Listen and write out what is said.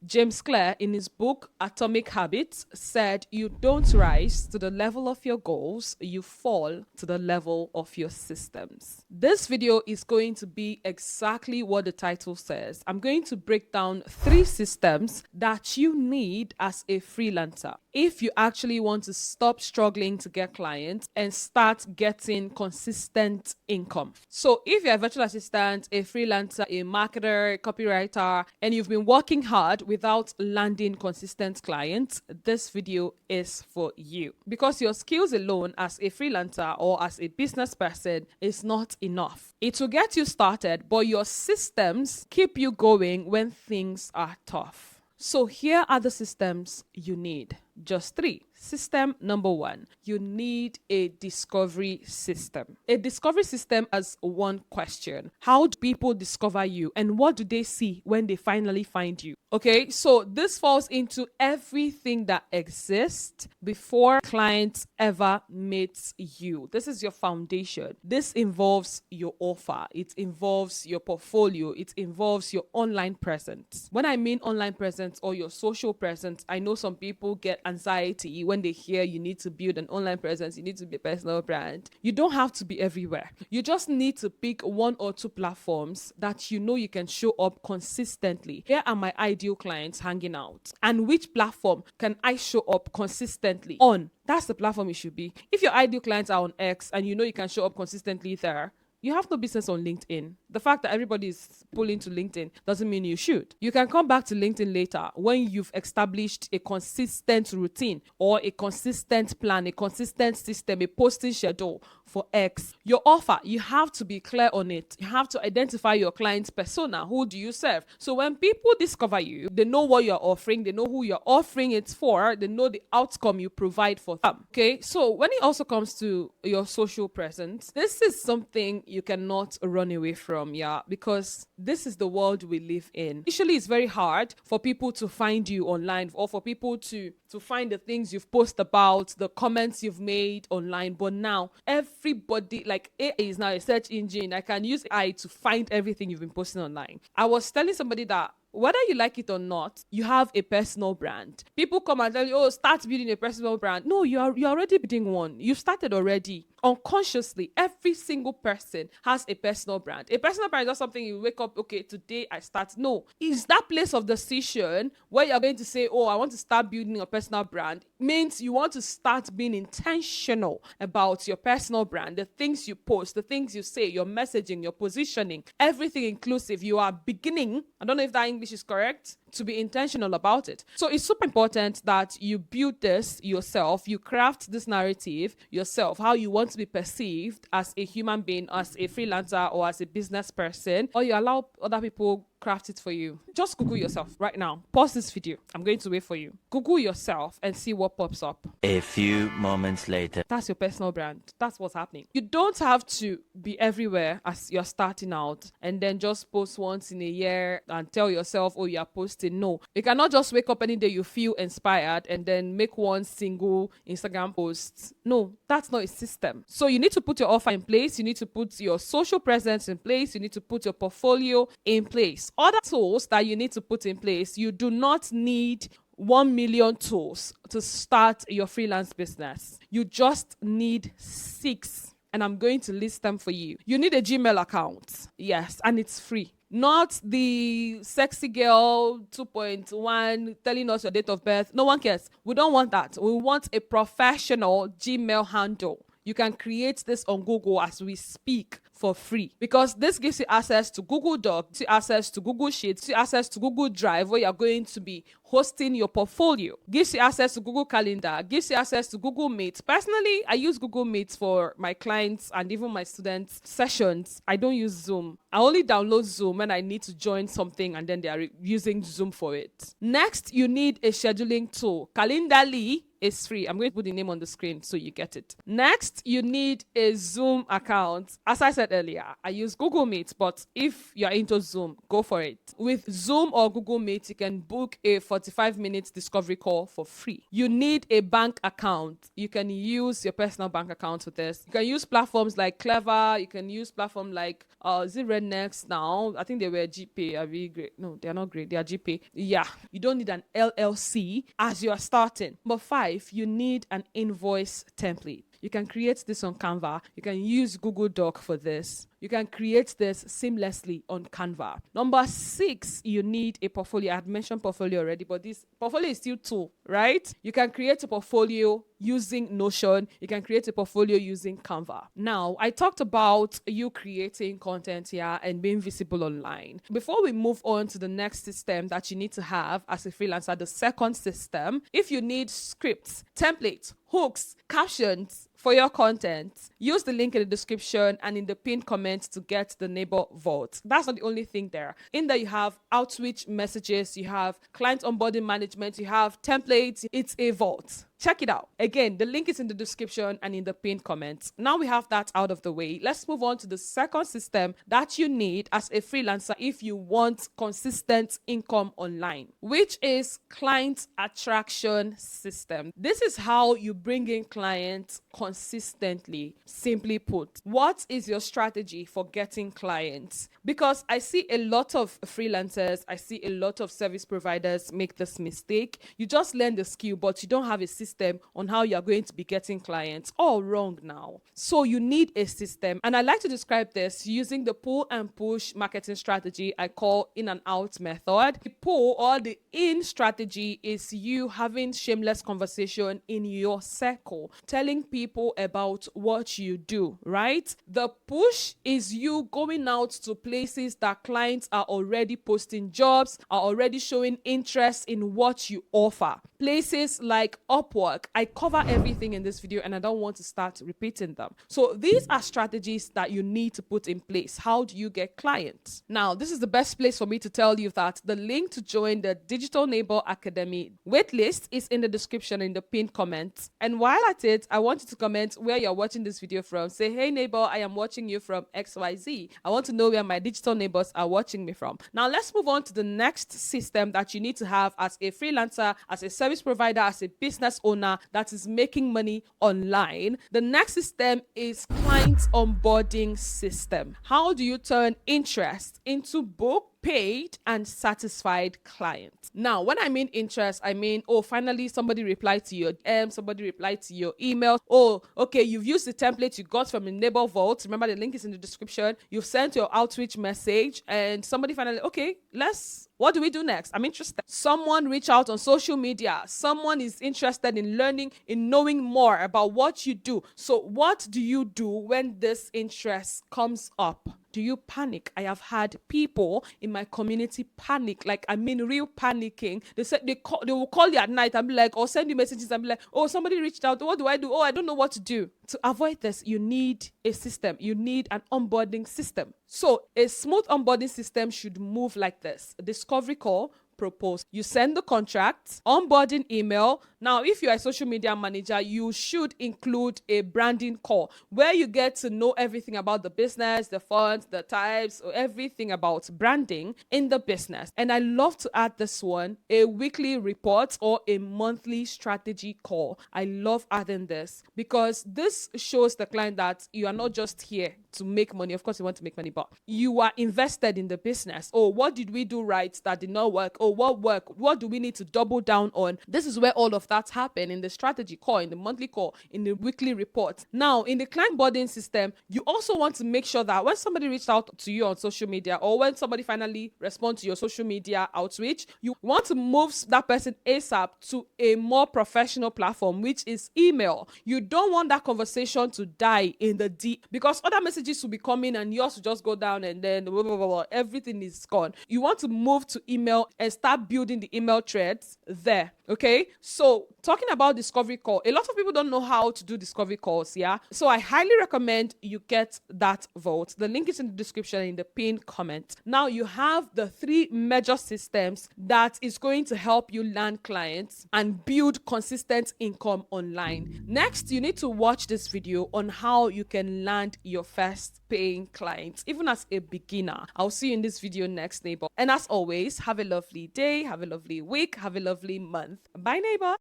James Clear, in his book Atomic Habits, said you don't rise to the level of your goals, you fall to the level of your systems. This video is going to be exactly what the title says. I'm going to break down 3 systems that you need as a freelancer if you actually want to stop struggling to get clients and start getting consistent income. So if you're a virtual assistant, a freelancer, a marketer, copywriter, and you've been working hard without landing consistent clients, this video is for you. Because your skills alone as a freelancer or as a business person is not enough. It will get you started, but your systems keep you going when things are tough. So here are the systems you need. Just 3. System number 1, you need a discovery system. A discovery system has one question. How do people discover you and what do they see when they finally find you? Okay, so this falls into everything that exists before clients ever meet you. This is your foundation. This involves your offer. It involves your portfolio. It involves your online presence. When I mean online presence or your social presence, I know some people get anxiety when they hear you need to build an online presence, you need to be a personal brand. You don't have to be everywhere. You just need to pick 1 or 2 platforms that you know you can show up consistently. Here are my ideal clients hanging out. And which platform can I show up consistently on? That's the platform you should be. If your ideal clients are on X and you know you can show up consistently there, you have no business on LinkedIn. The fact that everybody is pulling to LinkedIn doesn't mean you should. You can come back to LinkedIn later when you've established a consistent routine or a consistent plan, a consistent system, a posting schedule for X. Your offer, you have to be clear on it. You have to identify your client's persona. Who do you serve? So when people discover you, they know what you're offering, they know who you're offering it for, they know the outcome you provide for them. Okay, so when it also comes to your social presence, this is something you cannot run away from, because this is the world we live in. Initially, it's very hard for people to find you online or for people to find the things you've posted about, the comments you've made online. But now, everybody, like AI is now a search engine. I can use AI to find everything you've been posting online. I was telling somebody that whether you like it or not, you have a personal brand. People come and tell you, oh, start building a personal brand. No, you're already building one. You started already. Unconsciously, every single person has a personal brand. A personal brand is not something you wake up, okay, today I start. No, it's that place of decision where you're going to say, oh, I want to start building a personal brand. Means you want to start being intentional about your personal brand, the things you post, the things you say, your messaging, your positioning, everything inclusive. You are beginning, I don't know if that English is correct, to be intentional about it. So it's super important that you build this yourself, you craft this narrative yourself, how you want to be perceived as a human being, as a freelancer or as a business person, or you allow other people craft it for you. Just Google yourself right now. Pause this video. I'm going to wait for you. Google yourself and see what pops up. A few moments later. That's your personal brand. That's what's happening. You don't have to be everywhere as you're starting out and then just post once in a year and tell yourself, oh, you're posting. No. You cannot just wake up any day you feel inspired and then make one single Instagram post. No, that's not a system. So you need to put your offer in place. You need to put your social presence in place. You need to put your portfolio in place. Other tools that you need to put in place, you do not need 1 million tools to start your freelance business. You just need 6. And I'm going to list them for you. You need a Gmail account. Yes, and it's free. Not the sexy girl 2.1 telling us your date of birth. No one cares. We don't want that. We want a professional Gmail handle. You can create this on Google as we speak for free, because this gives you access to Google Docs, access to Google Sheets, access to Google Drive, where you're going to be hosting your portfolio, gives you access to Google Calendar, gives you access to Google Meet. Personally, I use Google Meet for my clients and even my students' sessions. I don't use Zoom. I only download Zoom when I need to join something and then they are using Zoom for it. Next, you need a scheduling tool. Calendly It's free. I'm going to put the name on the screen so you get it. Next, you need a Zoom account. As I said earlier, I use Google Meet, but if you're into Zoom, go for it. With Zoom or Google Meet, you can book a 45-minute discovery call for free. You need a bank account. You can use your personal bank account for this. You can use platforms like Clever. You can use platform like is it Rednext now? I think they were GPay. Are we great? No, they are not great. They are GPay. Yeah, you don't need an LLC as you are starting. Number 5, you need an invoice template. You can create this on Canva. You can use Google Doc for this. You can create this seamlessly on Canva. Number 6, you need a portfolio. I had mentioned portfolio already, but this portfolio is still tool, right? You can create a portfolio using Notion. You can create a portfolio using Canva. Now, I talked about you creating content here and being visible online. Before we move on to the next system that you need to have as a freelancer, the second system, if you need scripts, templates, hooks, captions for your content, use the link in the description and in the pinned comment to get the neighbor vault. That's not the only thing there. In there, you have outreach messages, you have client onboarding management, you have templates. It's a vault. Check it out. Again, the link is in the description and in the pinned comments. Now we have that out of the way. Let's move on to the second system that you need as a freelancer if you want consistent income online, which is client attraction system. This is how you bring in clients consistently. Simply put, what is your strategy for getting clients? Because I see a lot of freelancers, I see a lot of service providers make this mistake. You just learn the skill, but you don't have a system on how you're going to be getting clients. All wrong now. So you need a system. And I like to describe this using the pull and push marketing strategy I call in and out method. The pull or the in strategy is you having shameless conversation in your circle, telling people about what you do, right? The push is you going out to places that clients are already posting jobs, are already showing interest in what you offer. Places like Upwork. I cover everything in this video and I don't want to start repeating them. So these are strategies that you need to put in place. How do you get clients? Now, this is the best place for me to tell you that the link to join the Digital Neighbor Academy waitlist is in the description in the pinned comments. And while at it, I want you to comment where you're watching this video from. Say, hey neighbor, I am watching you from XYZ. I want to know where my digital neighbors are watching me from. Now let's move on to the next system that you need to have as a freelancer, as a service provider, as a business owner that is making money online. The next system is client onboarding system. How do you turn interest into book, paid and satisfied clients? Now, when I mean interest, I mean, oh, finally somebody replied to your DM, somebody replied to your email. Oh, okay, you've used the template you got from the Neighbor Vault. Remember, the link is in the description. You've sent your outreach message and somebody finally, okay, what do we do next? I'm interested. Someone reach out on social media. Someone is interested in learning, in knowing more about what you do. So what do you do when this interest comes up? Do you panic? I have had people in my community panic, like I mean real panicking. They said they will call you at night and be like, or send you messages and be like, oh, somebody reached out. What do I do? Oh, I don't know what to do. To avoid this, you need a system. You need an onboarding system. So a smooth onboarding system should move like this. Discovery call, propose. You send the contract, onboarding email. Now, if you're a social media manager, you should include a branding call where you get to know everything about the business, the fonts, the types, or everything about branding in the business. And I love to add this one, a weekly report or a monthly strategy call. I love adding this because this shows the client that you are not just here to make money. Of course, you want to make money, but you are invested in the business. Oh, what did we do right that did not work? Oh, what worked? What do we need to double down on? This is where all of that happen in the strategy call, in the monthly call, in the weekly report. Now, in the client onboarding system, you also want to make sure that when somebody reached out to you on social media or when somebody finally responds to your social media outreach, you want to move that person ASAP to a more professional platform, which is email. You don't want that conversation to die in the deep because other messages will be coming and yours will just go down and then blah, blah, blah, blah, everything is gone. You want to move to email and start building the email threads there. Okay, so So talking about discovery call, a lot of people don't know how to do discovery calls. Yeah. So I highly recommend you get that vote. The link is in the description in the pinned comment. Now you have the 3 major systems that is going to help you land clients and build consistent income online. Next, you need to watch this video on how you can land your first paying clients, even as a beginner. I'll see you in this video next, neighbor. And as always, have a lovely day, have a lovely week, have a lovely month. Bye, neighbor.